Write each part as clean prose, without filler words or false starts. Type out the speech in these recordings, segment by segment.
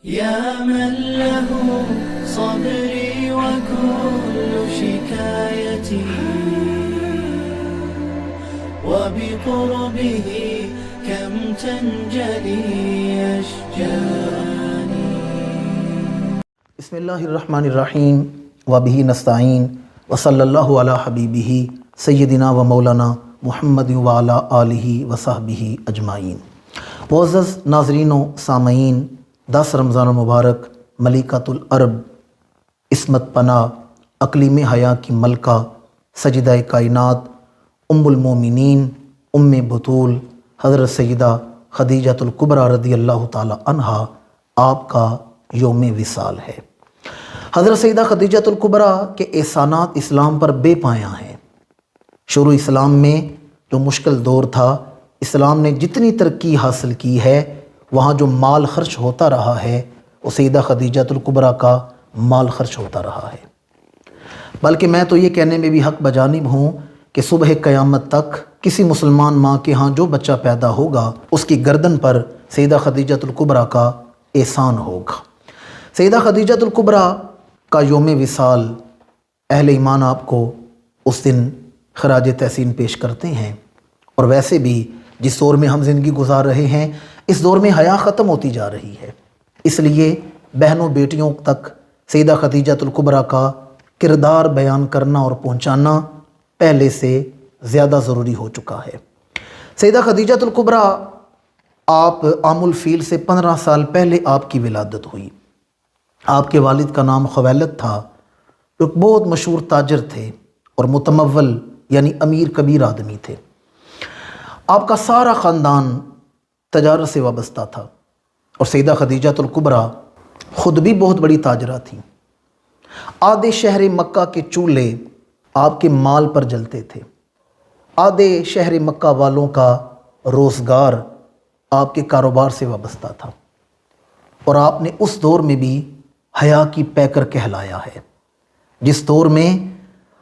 يا من له صبري وكل شكايتي وبقربه كم تنجلي أشجاني. بسم اللہ الرحمن الرحیم وبہ نستعین وصلی اللہ علی حبیبہ سیدنا و مولانا محمد وعلی آلہ وصحبہ اجمعین. معزز ناظرین و سامعین، 10 رمضان المبارک، ملکۃ العرب، عصمت پناہ، اقلیم حیا کی ملکہ، سجدہ کائنات، ام المومنین، ام بطول، حضرت سیدہ خدیجہ الکبریٰ رضی اللہ تعالی عنہا، آپ کا یوم وصال ہے. حضرت سیدہ خدیجہ الکبریٰ کے احسانات اسلام پر بے پایاں ہیں. شروع اسلام میں جو مشکل دور تھا، اسلام نے جتنی ترقی حاصل کی ہے، وہاں جو مال خرچ ہوتا رہا ہے وہ سیدہ خدیجہ الکبریٰ کا مال خرچ ہوتا رہا ہے. بلکہ میں تو یہ کہنے میں بھی حق بجانب ہوں کہ صبح قیامت تک کسی مسلمان ماں کے ہاں جو بچہ پیدا ہوگا اس کی گردن پر سیدہ خدیجہ الکبریٰ کا احسان ہوگا. سیدہ خدیجہ الکبریٰ کا یوم وصال، اہل ایمان آپ کو اس دن خراج تحسین پیش کرتے ہیں. اور ویسے بھی جس دور میں ہم زندگی گزار رہے ہیں، اس دور میں حیا ختم ہوتی جا رہی ہے. اس لیے بہنوں بیٹیوں تک سیدہ خدیجہ الکبریٰ کا کردار بیان کرنا اور پہنچانا پہلے سے زیادہ ضروری ہو چکا ہے. سیدہ خدیجہ الکبریٰ آپ عام الفیل سے 15 سال پہلے آپ کی ولادت ہوئی. آپ کے والد کا نام خویلد تھا، جو ایک بہت مشہور تاجر تھے اور متمول یعنی امیر کبیر آدمی تھے. آپ کا سارا خاندان تجارت سے وابستہ تھا اور سیدہ خدیجہ الکبریٰ خود بھی بہت بڑی تاجرہ تھیں. آدھے شہر مکہ کے چولہے آپ کے مال پر جلتے تھے. آدھے شہر مکہ والوں کا روزگار آپ کے کاروبار سے وابستہ تھا. اور آپ نے اس دور میں بھی حیا کی پیکر کہلایا ہے، جس دور میں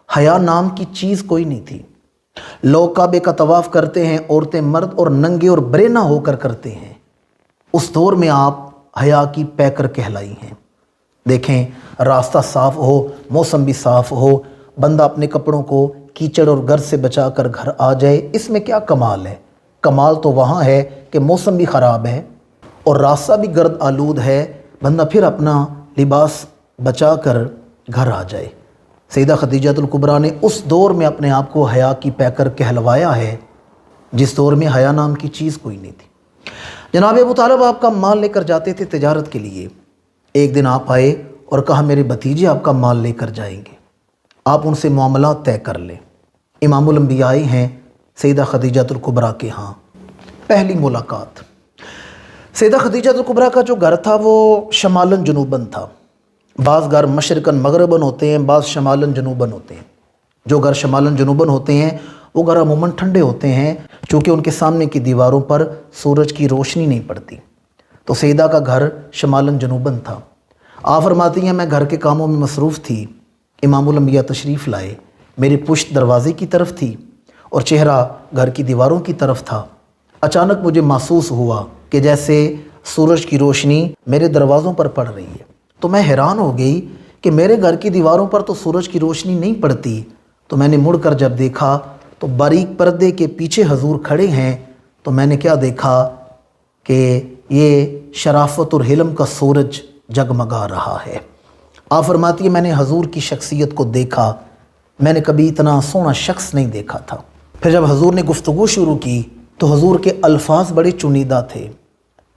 حیا نام کی چیز کوئی نہیں تھی. لوگ کعبے کا طواف کرتے ہیں، عورتیں مرد اور ننگے اور برینا ہو کر کرتے ہیں. اس دور میں آپ حیا کی پیکر کہلائی ہیں. دیکھیں، راستہ صاف ہو، موسم بھی صاف ہو، بندہ اپنے کپڑوں کو کیچڑ اور گرد سے بچا کر گھر آ جائے، اس میں کیا کمال ہے؟ کمال تو وہاں ہے کہ موسم بھی خراب ہے اور راستہ بھی گرد آلود ہے، بندہ پھر اپنا لباس بچا کر گھر آ جائے. سیدہ خدیجہ الکبریٰ نے اس دور میں اپنے آپ کو حیا کی پیکر کہلوایا ہے، جس دور میں حیا نام کی چیز کوئی نہیں تھی. جناب ابو طالب آپ کا مال لے کر جاتے تھے تجارت کے لیے. ایک دن آپ آئے اور کہا میرے بھتیجے آپ کا مال لے کر جائیں گے، آپ ان سے معاملات طے کر لیں. امام الانبیاء آئے ہیں سیدہ خدیجہ الکبریٰ کے ہاں. پہلی ملاقات. سیدہ خدیجہ الکبریٰ کا جو گھر تھا وہ شمالاً جنوباً تھا. بعض گھر مشرقاً مغرباً ہوتے ہیں، بعض شمالاً جنوباً ہوتے ہیں. جو گھر شمالاً جنوباً ہوتے ہیں وہ گھر عموماً ٹھنڈے ہوتے ہیں، چونکہ ان کے سامنے کی دیواروں پر سورج کی روشنی نہیں پڑتی. تو سیدہ کا گھر شمالاً جنوباً تھا. آپ فرماتی ہیں میں گھر کے کاموں میں مصروف تھی، امام الانبیاء تشریف لائے، میری پشت دروازے کی طرف تھی اور چہرہ گھر کی دیواروں کی طرف تھا. اچانک مجھے محسوس ہوا کہ جیسے سورج کی روشنی میرے دروازوں پر پڑ رہی ہے. تو میں حیران ہو گئی کہ میرے گھر کی دیواروں پر تو سورج کی روشنی نہیں پڑتی. تو میں نے مڑ کر جب دیکھا تو باریک پردے کے پیچھے حضور کھڑے ہیں. تو میں نے کیا دیکھا کہ یہ شرافت اور حلم کا سورج جگمگا رہا ہے. آپ فرماتی ہے میں نے حضور کی شخصیت کو دیکھا، میں نے کبھی اتنا سونا شخص نہیں دیکھا تھا. پھر جب حضور نے گفتگو شروع کی تو حضور کے الفاظ بڑے چنیدہ تھے،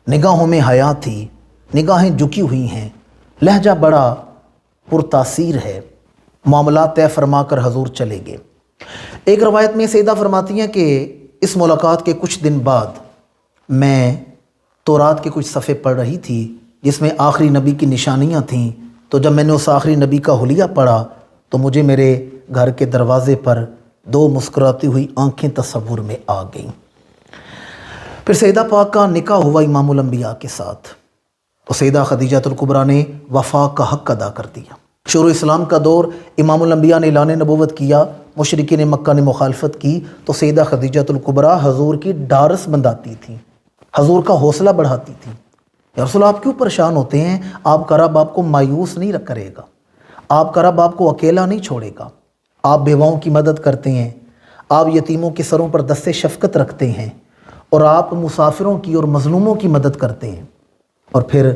نگاہوں میں حیا تھی، نگاہیں جھکی ہوئی ہیں، لہجہ بڑا پرتاثیر ہے. معاملات طے فرما کر حضور چلے گئے. ایک روایت میں سیدہ فرماتی ہیں کہ اس ملاقات کے کچھ دن بعد میں تورات کے کچھ صفحے پڑھ رہی تھی جس میں آخری نبی کی نشانیاں تھیں. تو جب میں نے اس آخری نبی کا حلیہ پڑھا تو مجھے میرے گھر کے دروازے پر 2 مسکراتی ہوئی آنکھیں تصور میں آ گئیں. پھر سیدہ پاک کا نکاح ہوا امام الانبیاء کے ساتھ. تو سیدہ خدیجہ الکبریٰ نے وفا کا حق ادا کر دیا. شروع اسلام کا دور، امام الانبیاء نے اعلان نبوت کیا، مشرکین مکہ نے مخالفت کی تو سیدہ خدیجہ الکبریٰ حضور کی ڈھارس بندھاتی تھیں، حضور کا حوصلہ بڑھاتی تھیں. یا رسول آپ کیوں پریشان ہوتے ہیں؟ آپ کا رب آپ کو مایوس نہیں کرے گا، آپ کا رب آپ کو اکیلا نہیں چھوڑے گا۔ آپ بیواؤں کی مدد کرتے ہیں، آپ یتیموں کے سروں پر دست شفقت رکھتے ہیں، اور آپ مسافروں کی اور مظلوموں کی مدد کرتے ہیں۔ اور پھر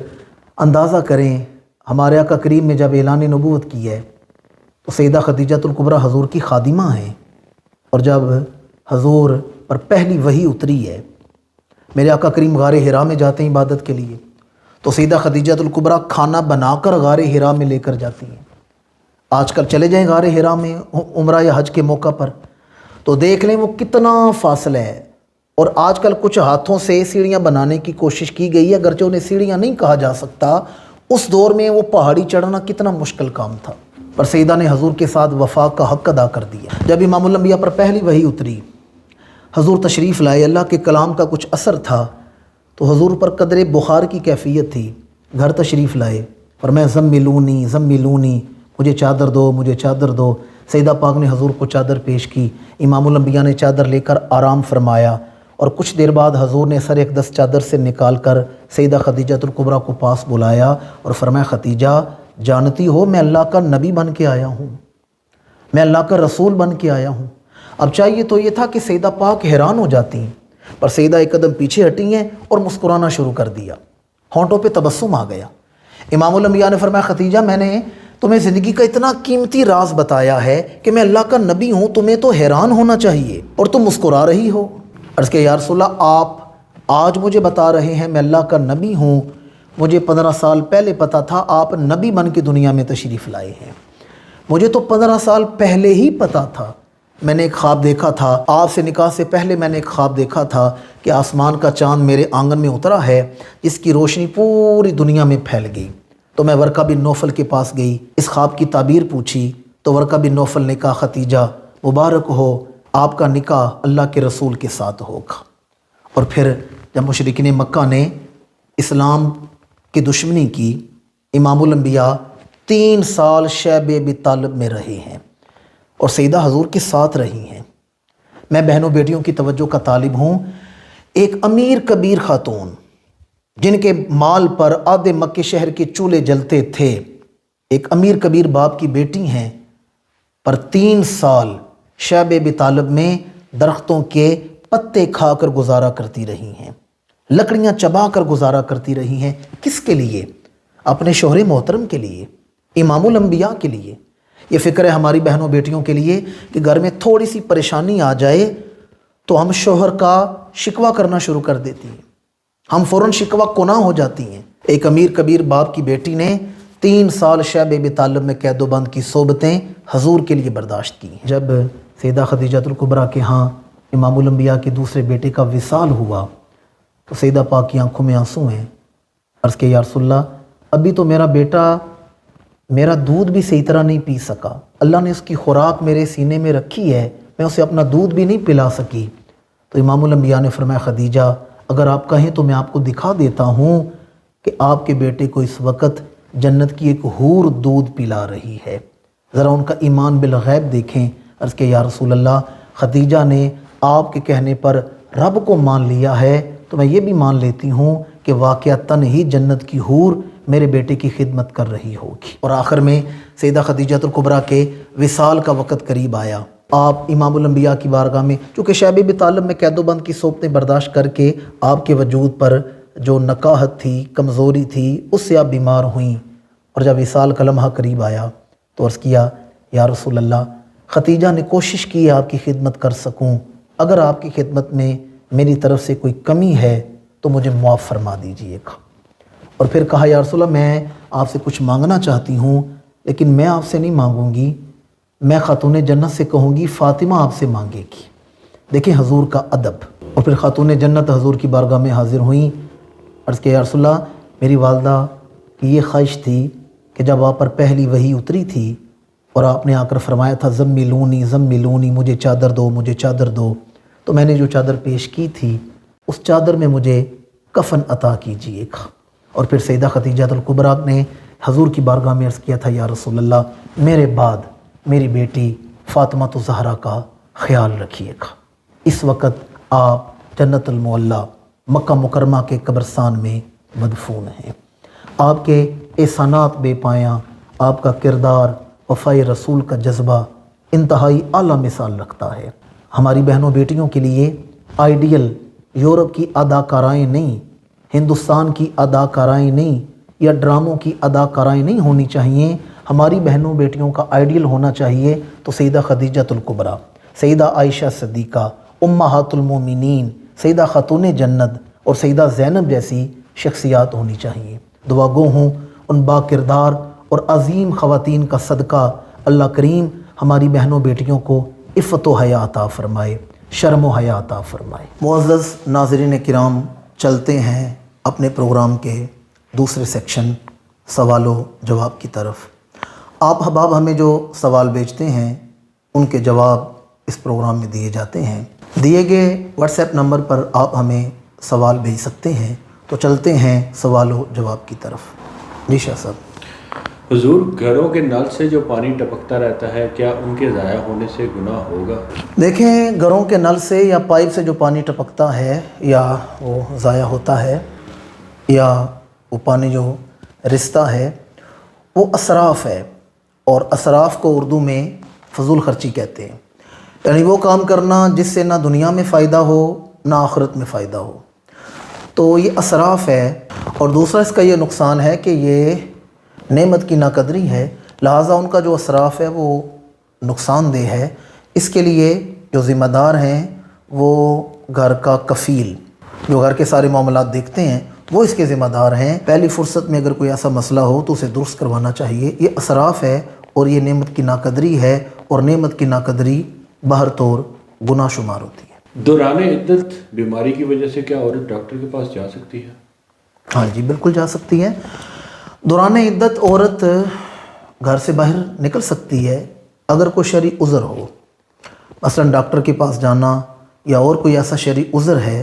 اندازہ کریں، ہمارے آقا کریم نے جب اعلان نبوت کی ہے تو سیدہ خدیجہ الکبریٰ حضور کی خادمہ ہیں، اور جب حضور پر پہلی وحی اتری ہے، میرے آقا کریم غار حرا میں جاتے ہیں عبادت کے لیے، تو سیدہ خدیجہ الکبریٰ کھانا بنا کر غار حرا میں لے کر جاتی ہیں۔ آج کل چلے جائیں غار حرا میں عمرہ یا حج کے موقع پر تو دیکھ لیں وہ کتنا فاصلہ ہے، اور آج کل کچھ ہاتھوں سے سیڑھیاں بنانے کی کوشش کی گئی ہے، اگرچہ انہیں سیڑھیاں نہیں کہا جا سکتا، اس دور میں وہ پہاڑی چڑھنا کتنا مشکل کام تھا، پر سیدہ نے حضور کے ساتھ وفا کا حق ادا کر دیا۔ جب امام الانبیاء پر پہلی وحی اتری، حضور تشریف لائے، اللہ کے کلام کا کچھ اثر تھا تو حضور پر قدر بخار کی کیفیت تھی، گھر تشریف لائے، فرمایا زملونی زملونی، مجھے چادر دو، مجھے چادر دو۔ سیدہ پاک نے حضور کو چادر پیش کی، امام الانبیاء نے چادر لے کر آرام فرمایا، اور کچھ دیر بعد حضور نے سر اقدس چادر سے نکال کر سیدہ خدیجہ الکبریٰ کو پاس بلایا اور فرمایا خدیجہ جانتی ہو میں اللہ کا نبی بن کے آیا ہوں، میں اللہ کا رسول بن کے آیا ہوں۔ اب چاہیے تو یہ تھا کہ سیدہ پاک حیران ہو جاتی ہیں، پر سیدہ ایک قدم پیچھے ہٹی ہیں اور مسکرانا شروع کر دیا، ہونٹوں پہ تبسم آ گیا۔ امام الانبیاء نے فرمایا خدیجہ میں نے تمہیں زندگی کا اتنا قیمتی راز بتایا ہے کہ میں اللہ کا نبی ہوں، تمہیں تو حیران ہونا چاہیے اور تم مسکرا رہی ہو۔ عرض کہ یا رسول اللہ آپ آج مجھے بتا رہے ہیں میں اللہ کا نبی ہوں، مجھے 15 سال پہلے پتا تھا آپ نبی بن کے دنیا میں تشریف لائے ہیں، مجھے تو 15 سال پہلے ہی پتا تھا، میں نے ایک خواب دیکھا تھا، آپ سے نکاح سے پہلے میں نے ایک خواب دیکھا تھا کہ آسمان کا چاند میرے آنگن میں اترا ہے جس کی روشنی پوری دنیا میں پھیل گئی، تو میں ورقہ بن نوفل کے پاس گئی، اس خواب کی تعبیر پوچھی تو ورقہ بن نوفل نے کہا خدیجہ مبارک ہو، آپ کا نکاح اللہ کے رسول کے ساتھ ہوگا۔ اور پھر جب مشرکین مکہ نے اسلام کی دشمنی کی، امام الانبیاء 3 سال شیب ابی طالب میں رہے ہیں اور سیدہ حضور کے ساتھ رہی ہیں۔ میں بہنوں بیٹیوں کی توجہ کا طالب ہوں، ایک امیر کبیر خاتون جن کے مال پر آدھے مکے شہر کے چولہے جلتے تھے، ایک امیر کبیر باپ کی بیٹی ہیں، پر 3 سال شیب ابی طالب میں درختوں کے پتے کھا کر گزارا کرتی رہی ہیں، لکڑیاں چبا کر گزارا کرتی رہی ہیں۔ کس کے لیے؟ اپنے شوہر محترم کے لیے، امام الانبیاء کے لیے۔ یہ فکر ہے ہماری بہنوں بیٹیوں کے لیے کہ گھر میں تھوڑی سی پریشانی آ جائے تو ہم شوہر کا شکوہ کرنا شروع کر دیتی ہیں، ہم فوراً شکوہ کناں ہو جاتی ہیں۔ ایک امیر کبیر باپ کی بیٹی نے 3 سال شیب ابی طالب میں قید و بند کی صحبتیں حضور کے لیے برداشت کی۔ جب سیدہ خدیجہ الکبریٰ کے ہاں امام الانبیاء کے دوسرے بیٹے کا وصال ہوا تو سیدہ پاک کی آنکھوں میں آنسو ہیں۔ عرض کہ یا رسول اللہ ابھی تو میرا بیٹا میرا دودھ بھی صحیح طرح نہیں پی سکا، اللہ نے اس کی خوراک میرے سینے میں رکھی ہے، میں اسے اپنا دودھ بھی نہیں پلا سکی۔ تو امام الانبیاء نے فرمایا خدیجہ اگر آپ کہیں تو میں آپ کو دکھا دیتا ہوں کہ آپ کے بیٹے کو اس وقت جنت کی ایک حور دودھ پلا رہی ہے، ذرا ان کا ایمان بالغیب دیکھیں۔ عرض کہ یا رسول اللہ خدیجہ نے آپ کے کہنے پر رب کو مان لیا ہے تو میں یہ بھی مان لیتی ہوں کہ واقعتاً ہی جنت کی حور میرے بیٹے کی خدمت کر رہی ہوگی۔ اور آخر میں سیدہ خدیجہ الکبریٰ کے وصال کا وقت قریب آیا، آپ امام الانبیاء کی بارگاہ میں چونکہ شیب ابی طالب میں قید و بند کی صحبتیں برداشت کر کے آپ کے وجود پر جو نکاہت تھی، کمزوری تھی، اس سے آپ بیمار ہوئیں، اور جب وصال کا لمحہ قریب آیا تو عرض کیا یا رسول اللہ خدیجہ نے کوشش کی ہے آپ کی خدمت کر سکوں، اگر آپ کی خدمت میں میری طرف سے کوئی کمی ہے تو مجھے معاف فرما دیجیے گا۔ اور پھر کہا یا رسول اللہ میں آپ سے کچھ مانگنا چاہتی ہوں لیکن میں آپ سے نہیں مانگوں گی، میں خاتون جنت سے کہوں گی فاطمہ آپ سے مانگے گی۔ دیکھیں حضور کا ادب۔ اور پھر خاتون جنت حضور کی بارگاہ میں حاضر ہوئیں، عرض کہ یا رسول اللہ میری والدہ کی یہ خواہش تھی کہ جب آپ پر پہلی وحی اتری تھی اور آپ نے آ کر فرمایا تھا زملونی زملونی، مجھے چادر دو، مجھے چادر دو، تو میں نے جو چادر پیش کی تھی اس چادر میں مجھے کفن عطا کیجیے گا۔ اور پھر سیدہ خدیجہ الکبریٰ نے حضور کی بارگاہ میں عرض کیا تھا یا رسول اللہ میرے بعد میری بیٹی فاطمہ الزہرا کا خیال رکھیے گا۔ اس وقت آپ جنت المعلیٰ مکہ مکرمہ کے قبرستان میں مدفون ہیں۔ آپ کے احسانات بے پایاں، آپ کا کردار وفائے رسول کا جذبہ انتہائی اعلیٰ مثال رکھتا ہے۔ ہماری بہنوں بیٹیوں کے لیے آئیڈیل یورپ کی اداکارائیں نہیں، ہندوستان کی اداکارائیں نہیں، یا ڈراموں کی اداکارائیں نہیں ہونی چاہیے۔ ہماری بہنوں بیٹیوں کا آئیڈیل ہونا چاہیے تو سیدہ خدیجہ الکبریٰ، سیدہ عائشہ صدیقہ، امہات المومنین، سیدہ خاتون جنت اور سیدہ زینب جیسی شخصیات ہونی چاہیے۔ دعا گو ہوں ان با کردار اور عظیم خواتین کا صدقہ اللہ کریم ہماری بہنوں بیٹیوں کو عفت و حیا عطا فرمائے، شرم و حیا عطا فرمائے۔ معزز ناظرین کرام، چلتے ہیں اپنے پروگرام کے دوسرے سیکشن سوال و جواب کی طرف۔ آپ احباب ہمیں جو سوال بھیجتے ہیں ان کے جواب اس پروگرام میں دیے جاتے ہیں۔ دیے گئے واٹس ایپ نمبر پر آپ ہمیں سوال بھیج سکتے ہیں۔ تو چلتے ہیں سوال و جواب کی طرف۔ جی شاہ صاحب۔ حضور، گھروں کے نل سے جو پانی ٹپکتا رہتا ہے، کیا ان کے ضائع ہونے سے گناہ ہوگا؟ دیکھیں، گھروں کے نل سے یا پائپ سے جو پانی ٹپکتا ہے یا وہ ضائع ہوتا ہے یا وہ پانی جو رستا ہے وہ اسراف ہے، اور اسراف کو اردو میں فضول خرچی کہتے ہیں، یعنی وہ کام کرنا جس سے نہ دنیا میں فائدہ ہو نہ آخرت میں فائدہ ہو، تو یہ اسراف ہے۔ اور دوسرا اس کا یہ نقصان ہے کہ یہ نعمت کی ناقدری ہے، لہٰذا ان کا جو اسراف ہے وہ نقصان دہ ہے۔ اس کے لیے جو ذمہ دار ہیں وہ گھر کا کفیل، جو گھر کے سارے معاملات دیکھتے ہیں، وہ اس کے ذمہ دار ہیں۔ پہلی فرصت میں اگر کوئی ایسا مسئلہ ہو تو اسے درست کروانا چاہیے۔ یہ اسراف ہے اور یہ نعمت کی ناقدری ہے، اور نعمت کی ناقدری بہر طور گناہ شمار ہوتی ہے۔ دوران عدت بیماری کی وجہ سے کیا عورت ڈاکٹر کے پاس جا سکتی ہے؟ ہاں جی، بالکل جا سکتی ہے۔ دوران عدت عورت گھر سے باہر نکل سکتی ہے اگر کوئی شرعی عذر ہو، مثلا ڈاکٹر کے پاس جانا یا اور کوئی ایسا شرعی عذر ہے،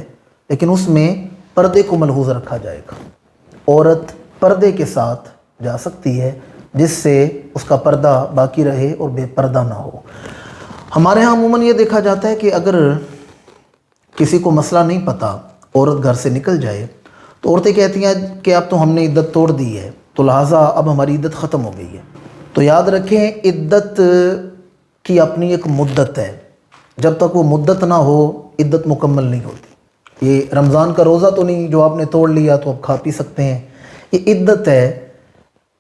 لیکن اس میں پردے کو ملحوظ رکھا جائے گا۔ عورت پردے کے ساتھ جا سکتی ہے جس سے اس کا پردہ باقی رہے اور بے پردہ نہ ہو۔ ہمارے ہاں عموماً یہ دیکھا جاتا ہے کہ اگر کسی کو مسئلہ نہیں پتہ، عورت گھر سے نکل جائے تو عورتیں کہتی ہیں کہ اب تو ہم نے عدت توڑ دی ہے، تو لہٰذا اب ہماری عدت ختم ہو گئی ہے۔ تو یاد رکھیں، عدت کی اپنی ایک مدت ہے، جب تک وہ مدت نہ ہو عدت مکمل نہیں ہوتی۔ یہ رمضان کا روزہ تو نہیں جو آپ نے توڑ لیا تو اب کھا پی سکتے ہیں، یہ عدت ہے۔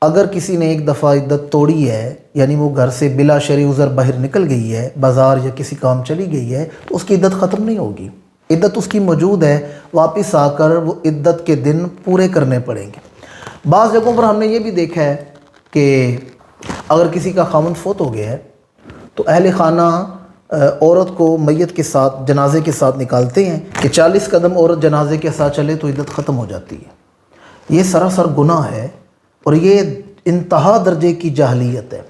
اگر کسی نے ایک دفعہ عدت توڑی ہے، یعنی وہ گھر سے بلا شرعی عذر باہر نکل گئی ہے، بازار یا کسی کام چلی گئی ہے، تو اس کی عدت ختم نہیں ہوگی، عدت اس کی موجود ہے، واپس آ کر وہ عدت کے دن پورے کرنے پڑیں گے۔ بعض جگہوں پر ہم نے یہ بھی دیکھا ہے کہ اگر کسی کا خاوند فوت ہو گیا ہے تو اہل خانہ عورت کو میت کے ساتھ، جنازے کے ساتھ نکالتے ہیں کہ 40 قدم عورت جنازے کے ساتھ چلے تو عدت ختم ہو جاتی ہے۔ یہ سراسر گناہ ہے اور یہ انتہا درجے کی جاہلیت ہے۔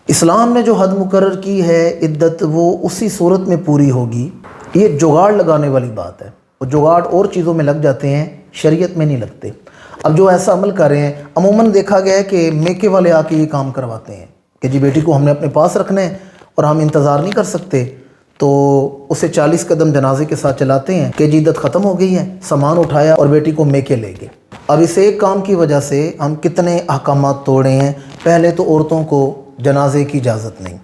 اسلام نے جو حد مقرر کی ہے عدت، وہ اسی صورت میں پوری ہوگی۔ یہ جگاڑ لگانے والی بات ہے، وہ جگاڑ اور چیزوں میں لگ جاتے ہیں، شریعت میں نہیں لگتے۔ اب جو ایسا عمل کر رہے ہیں، عموماً دیکھا گیا ہے کہ میکے والے آ کے یہ کام کرواتے ہیں کہ جی بیٹی کو ہم نے اپنے پاس رکھنا ہے اور ہم انتظار نہیں کر سکتے، تو اسے 40 قدم جنازے کے ساتھ چلاتے ہیں کہ جی عدت ختم ہو گئی ہے، سامان اٹھایا اور بیٹی کو میکے لے گئے۔ اب اس ایک کام کی وجہ سے ہم کتنے احکامات توڑے ہیں۔ پہلے تو عورتوں کو جنازے کی اجازت نہیں،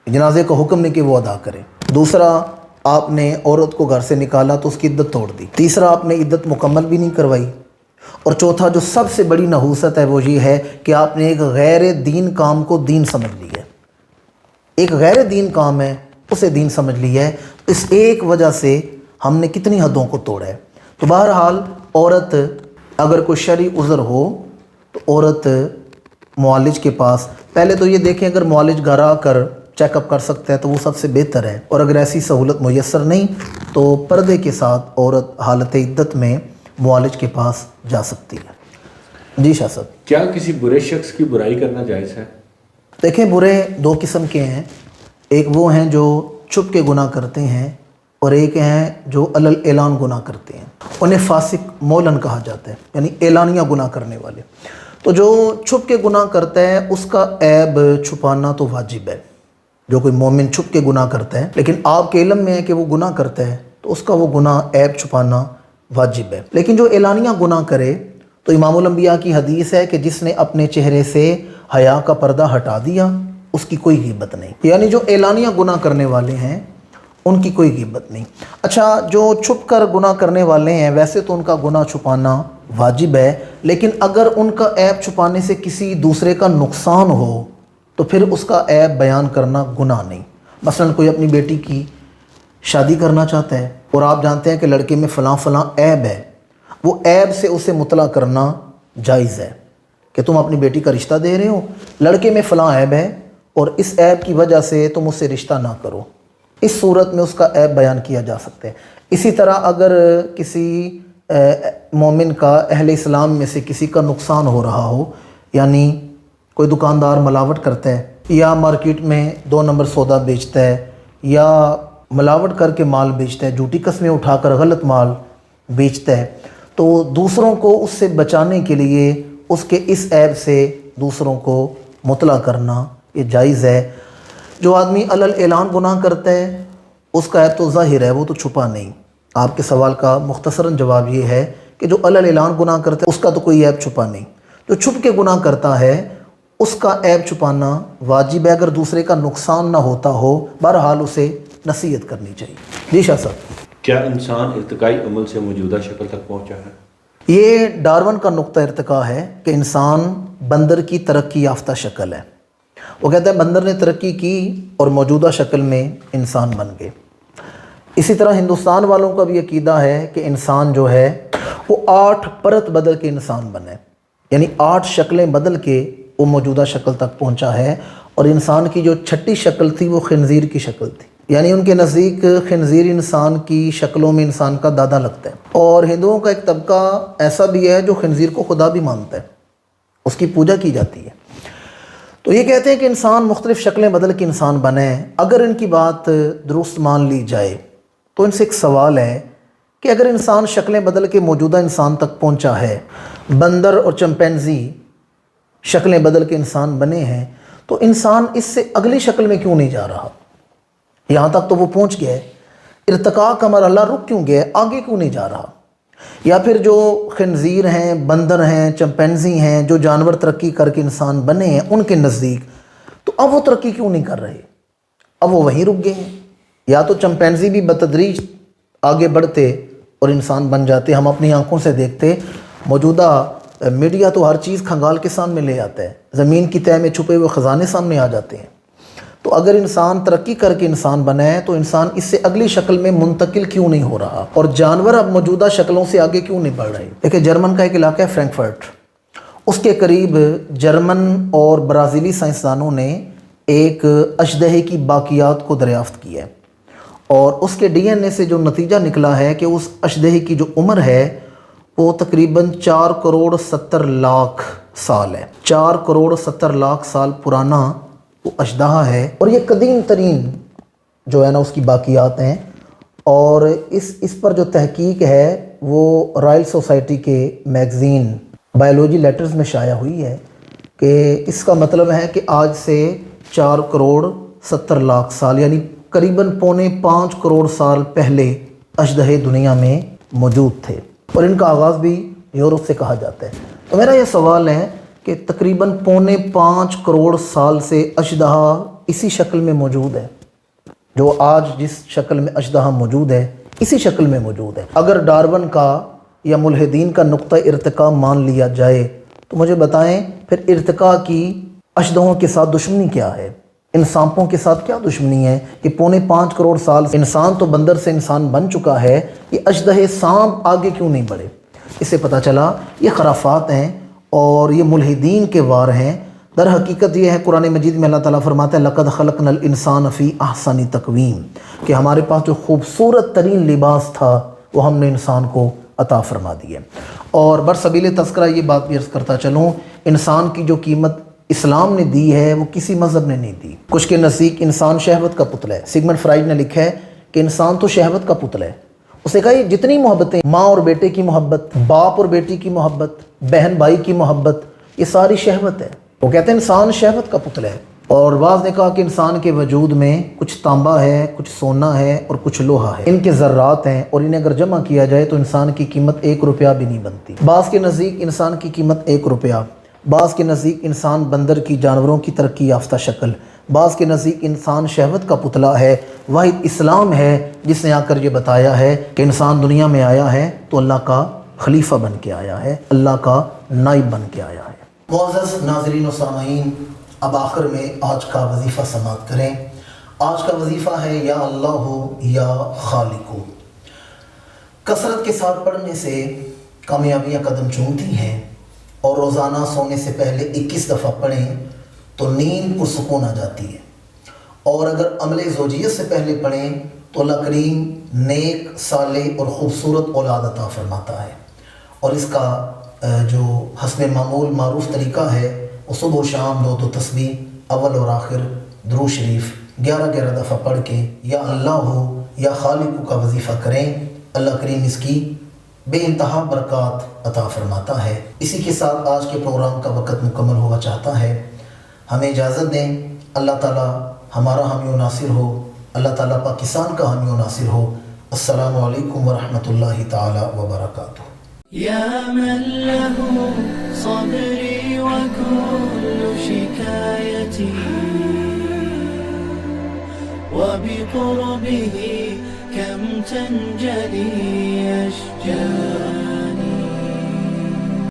جنازے کا حکم نہیں کہ وہ ادا کریں۔ دوسرا، آپ نے عورت کو گھر سے نکالا تو اس کی عدت توڑ دی۔ تیسرا، آپ نے عدت مکمل بھی نہیں کروائی۔ اور چوتھا جو سب سے بڑی نحوست ہے وہ یہ ہے کہ آپ نے ایک غیر دین کام کو دین سمجھ لیا ہے، ایک غیر دین کام ہے اسے دین سمجھ لیا ہے۔ اس ایک وجہ سے ہم نے کتنی حدوں کو توڑا ہے۔ تو بہرحال عورت اگر کوئی شرعی عذر ہو تو عورت معالج کے پاس، پہلے تو یہ دیکھیں اگر معالج گھر آ کر چیک اپ کر سکتا ہے تو وہ سب سے بہتر ہے، اور اگر ایسی سہولت میسر نہیں تو پردے کے ساتھ عورت حالت عدت میں معالج کے پاس جا سکتی ہے۔ جی شاہ صاحب۔ کیا کسی برے شخص کی برائی کرنا جائز ہے؟ دیکھیں، برے دو قسم کے ہیں، ایک وہ ہیں جو چھپ کے گناہ کرتے ہیں اور ایک ہیں جو علل اعلان گناہ کرتے ہیں، انہیں فاسق مولن کہا جاتا ہے، یعنی اعلانیہ گناہ کرنے والے۔ تو جو چھپ کے گناہ کرتا ہے اس کا عیب چھپانا تو واجب ہے۔ جو کوئی مومن چھپ کے گناہ کرتا ہے لیکن آپ کے علم میں ہے کہ وہ گناہ کرتا ہے تو اس کا وہ گناہ عیب چھپانا واجب ہے۔ لیکن جو اعلانیہ گناہ کرے تو امام الانبیاء کی حدیث ہے کہ جس نے اپنے چہرے سے حیا کا پردہ ہٹا دیا اس کی کوئی غیبت نہیں، یعنی جو اعلانیہ گناہ کرنے والے ہیں ان کی کوئی غیبت نہیں۔ اچھا، جو چھپ کر گناہ کرنے والے ہیں ویسے تو ان کا گناہ چھپانا واجب ہے، لیکن اگر ان کا عیب چھپانے سے کسی دوسرے کا نقصان ہو تو پھر اس کا عیب بیان کرنا گناہ نہیں۔ مثلا کوئی اپنی بیٹی کی شادی کرنا چاہتا ہے اور آپ جانتے ہیں کہ لڑکے میں فلاں فلاں عیب ہے، وہ عیب سے اسے مطلع کرنا جائز ہے کہ تم اپنی بیٹی کا رشتہ دے رہے ہو، لڑکے میں فلاں عیب ہے اور اس عیب کی وجہ سے تم اس سے رشتہ نہ کرو، اس صورت میں اس کا عیب بیان کیا جا سکتا ہے۔ اسی طرح اگر کسی مومن کا اہل اسلام میں سے کسی کا نقصان ہو رہا ہو، یعنی کوئی دکاندار ملاوٹ کرتا ہے یا مارکیٹ میں 2 نمبر سودا بیچتا ہے یا ملاوٹ کر کے مال بیچتا ہے، جھوٹی قسمیں اٹھا کر غلط مال بیچتا ہے، تو دوسروں کو اس سے بچانے کے لیے اس کے اس عیب سے دوسروں کو مطلع کرنا یہ جائز ہے۔ جو آدمی علل اعلان گناہ کرتا ہے اس کا عیب تو ظاہر ہے، وہ تو چھپا نہیں۔ آپ کے سوال کا مختصراً جواب یہ ہے کہ جو علل اعلان گناہ کرتا ہے اس کا تو کوئی عیب چھپا نہیں، جو چھپ کے گناہ کرتا ہے اس کا عیب چھپانا واجب ہے، اگر دوسرے کا نقصان نہ ہوتا ہو بہرحال اسے نصیحت کرنی چاہیے۔ جی شاہ صاحب، کیا انسان ارتقائی عمل سے موجودہ شکل تک پہنچا ہے؟ یہ ڈارون کا نقطہ ارتقاء ہے کہ انسان بندر کی ترقی یافتہ شکل ہے۔ وہ کہتا ہے بندر نے ترقی کی اور موجودہ شکل میں انسان بن گئے۔ اسی طرح ہندوستان والوں کا بھی عقیدہ ہے کہ انسان جو ہے وہ 8 پرت بدل کے انسان بنے، یعنی 8 شکلیں بدل کے وہ موجودہ شکل تک پہنچا ہے، اور انسان کی جو 6ٹھی شکل تھی وہ خنزیر کی شکل تھی، یعنی ان کے نزدیک خنزیر انسان کی شکلوں میں انسان کا دادا لگتا ہے۔ اور ہندوؤں کا ایک طبقہ ایسا بھی ہے جو خنزیر کو خدا بھی مانتا ہے، اس کی پوجا کی جاتی ہے۔ تو یہ کہتے ہیں کہ انسان مختلف شکلیں بدل کے انسان بنے۔ اگر ان کی بات درست مان لی جائے تو ان سے ایک سوال ہے کہ اگر انسان شکلیں بدل کے موجودہ انسان تک پہنچا ہے، بندر اور چمپینزی شکلیں بدل کے انسان بنے ہیں، تو انسان اس سے اگلی شکل میں کیوں نہیں جا رہا؟ یہاں تک تو وہ پہنچ گیا ہے، ارتقاء کا مرحلہ رک کیوں گیا ہے، آگے کیوں نہیں جا رہا؟ یا پھر جو خنزیر ہیں، بندر ہیں، چمپینزی ہیں، جو جانور ترقی کر کے انسان بنے ہیں ان کے نزدیک، تو اب وہ ترقی کیوں نہیں کر رہے؟ اب وہ وہیں رک گئے ہیں۔ یا تو چمپینزی بھی بتدریج آگے بڑھتے اور انسان بن جاتے، ہم اپنی آنکھوں سے دیکھتے، موجودہ میڈیا تو ہر چیز کھنگال کے سامنے لے آتا ہے، زمین کی تہہ میں چھپے ہوئے خزانے سامنے آ جاتے ہیں۔ تو اگر انسان ترقی کر کے انسان بنا ہے تو انسان اس سے اگلی شکل میں منتقل کیوں نہیں ہو رہا، اور جانور اب موجودہ شکلوں سے آگے کیوں نہیں بڑھ رہے؟ دیکھیں، جرمن کا ایک علاقہ ہے فرینکفرٹ، اس کے قریب جرمن اور برازیلی سائنسدانوں نے ایک اژدہے کی باقیات کو دریافت کیا ہے، اور اس کے ڈی این اے سے جو نتیجہ نکلا ہے کہ اس اژدہے کی جو عمر ہے وہ تقریباً 4 کروڑ 70 لاکھ سال ہے۔ 4 کروڑ 70 لاکھ سال پرانا وہ اژدہا ہے، اور یہ قدیم ترین جو ہے نا اس کی باقیات ہیں، اور اس پر جو تحقیق ہے وہ رائل سوسائٹی کے میگزین بایولوجی لیٹرز میں شائع ہوئی ہے کہ اس کا مطلب ہے کہ آج سے 4 کروڑ 70 لاکھ سال یعنی قریباً 4.25 کروڑ سال پہلے اژدہے دنیا میں موجود تھے، اور ان کا آغاز بھی یورپ سے کہا جاتا ہے۔ تو میرا یہ سوال ہے کہ تقریباً 4.25 کروڑ سال سے اژدہا اسی شکل میں موجود ہے، جو آج جس شکل میں اژدہا موجود ہے اسی شکل میں موجود ہے۔ اگر ڈارون کا یا ملحدین کا نقطہ ارتقاء مان لیا جائے تو مجھے بتائیں پھر ارتقاء کی اژدہوں کے ساتھ دشمنی کیا ہے، ان سانپوں کے ساتھ کیا دشمنی ہے؟ کہ 4.25 کروڑ سال انسان تو بندر سے انسان بن چکا ہے، یہ اژدہے سانپ آگے کیوں نہیں بڑھے؟ اس سے پتہ چلا یہ خرافات ہیں اور یہ ملحدین کے وار ہیں۔ در حقیقت یہ ہے قرآن مجید میں اللہ تعالیٰ فرماتا ہے لَقَدْ خَلَقْنَا الْإِنسَانَ فِي أَحْسَنِ تَقْوِيمٍ، کہ ہمارے پاس جو خوبصورت ترین لباس تھا وہ ہم نے انسان کو عطا فرما دیا۔ اور برسبیل تذکرہ یہ بات بھی عرض کرتا چلوں، انسان کی جو قیمت اسلام نے دی ہے وہ کسی مذہب نے نہیں دی۔ کچھ کے نزدیک انسان شہوت کا پتلا ہے، سگمنڈ فرائڈ نے لکھا ہے کہ انسان تو شہوت کا پتلا ہے۔ اسے کہا یہ جتنی محبتیں، ماں اور بیٹے کی محبت، باپ اور بیٹی کی محبت، بہن بھائی کی محبت، یہ ساری شہوت ہے۔ وہ کہتے ہیں انسان شہوت کا پتلا ہے، اور بعض نے کہا کہ انسان کے وجود میں کچھ تانبا ہے، کچھ سونا ہے اور کچھ لوہا ہے، ان کے ذرات ہیں، اور انہیں اگر جمع کیا جائے تو انسان کی قیمت 1 روپیہ بھی نہیں بنتی۔ بعض کے نزدیک انسان کی قیمت 1 روپیہ، بعض کے نزدیک انسان بندر کی، جانوروں کی ترقی یافتہ شکل، بعض کے نزدیک انسان شہوت کا پتلا ہے۔ واحد اسلام ہے جس نے آ کر یہ بتایا ہے کہ انسان دنیا میں آیا ہے تو اللہ کا خلیفہ بن کے آیا ہے، اللہ کا نائب بن کے آیا ہے۔ معزز ناظرین و سامعین، اب آخر میں آج کا وظیفہ سماعت کریں۔ آج کا وظیفہ ہے یا اللہ یا خالق۔ کثرت کے ساتھ پڑھنے سے کامیابیاں قدم چومتی ہیں، اور روزانہ سونے سے پہلے 21 دفعہ پڑھیں تو نیند پرسکون آ جاتی ہے، اور اگر عمل زوجیت سے پہلے پڑھیں تو اللہ کریم نیک، صالح اور خوبصورت اولاد عطا فرماتا ہے۔ اور اس کا جو حسن معمول معروف طریقہ ہے وہ صبح و شام 2 تسبیح اول اور آخر درود شریف 11 دفعہ پڑھ کے یا اللہ یا خالق کا وظیفہ کریں۔ اللہ کریم اس کی بے انتہا برکات عطا فرماتا ہے۔ اسی کے ساتھ آج کے پروگرام کا وقت مکمل ہوا چاہتا ہے، ہمیں اجازت دیں۔ اللہ تعالیٰ ہمارا حامی و ناصر ہو، اللہ تعالیٰ پاکستان کا حامی و ناصر ہو۔ السلام علیکم ورحمۃ اللہ تعالیٰ وبرکاتہ۔ يا من له صبري وكل شكايتي وبقربه كم تنجلي أشجار